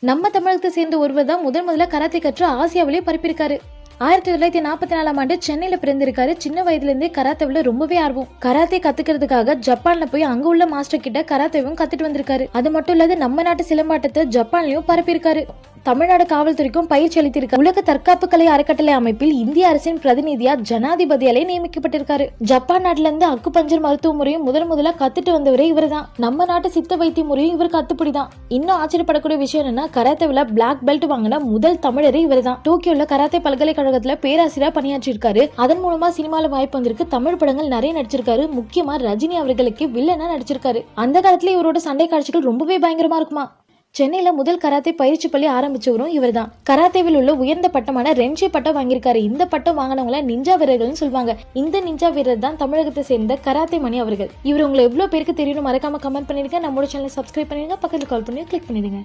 நம்ம தமிழகத்தை சேர்ந்த ஒருவர் தான் முதல்ல கராத்தே கற்று ஆசியாவிலேயே பரப்பியிருக்காரு. 1944ஆம் ஆண்டு சென்னையில பிறந்திருக்காரு. சின்ன வயதுல இருந்தே கராத்தேவுல ரொம்பவே ஆர்வம். கராத்தே கத்துக்கிறதுக்காக ஜப்பான்ல போய் அங்க உள்ள மாஸ்டர் கிட்ட கராத்தேவும் கத்துட்டு வந்திருக்காரு. அது மட்டும் இல்லாத நம்ம நாட்டு சிலம்பாட்டத்தை ஜப்பான்லயும் பரப்பியிருக்காரு. தமிழ்நாடு காவல்துறைக்கும் பயிற்சி அளித்திருக்காரு. உலக தற்காப்பு கலை அறக்கட்டளை அமைப்பில் இந்திய அரசின் பிரதிநிதியா ஜனாதிபதியாலே நியமிக்கப்பட்டிருக்காரு. ஜப்பான் நாட்டுல இருந்து அக்கு பஞ்சர் மருத்துவ முறையும் முதல்ல கத்துட்டு வந்தவரே இவர் தான். நம்ம நாட்டு சித்த வைத்திய முறையும் இவருக்கு அத்துப்படிதான். இன்னும் ஆச்சரியப்படக்கூடிய விஷயம் என்னன்னா, கராத்தேவில் பிளாக் பெல்ட் வாங்கின முதல் தமிழரே இவர் தான். டோக்கியோல கராத்தே பல்கலைக்கழகத்துல பேராசிரியரா பணியாற்றிருக்காரு. அதன் மூலமா சினிமால வாய்ப்பு வந்திருக்கு. தமிழ் படங்கள் நிறைய நடிச்சிருக்காரு. முக்கியமா ரஜினி அவர்களுக்கு வில்லனா நடிச்சிருக்காரு. அந்த காலத்துல இவரோட சண்டை காட்சிகள் ரொம்பவே பயங்கரமா இருக்குமா. சென்னையில முதல் கராத்தே பயிற்சி பள்ளி ஆரம்பிச்சவரும் இவர் தான். கராத்தேவில் உள்ள உயர்ந்த பட்டமான ரென்ஷி பட்டம் வாங்கியிருக்காரு. இந்த பட்டம் வாங்கினவங்கள நிஞ்சா வீரர்கள்னு சொல்லுவாங்க. இந்த நிஞ்சா வீரர் தான் தமிழகத்தை சேர்ந்த கராத்தே மணி அவர்கள். இவர் உங்களை எவ்வளவு பேருக்கு தெரியணும் மறக்காம கமெண்ட் பண்ணிருங்க. நம்மளோட சேனலை சப்ஸ்கிரைப் பண்ணிருங்க. பக்கத்துல கால் பண்ணி கிளிக் பண்ணிடுங்க.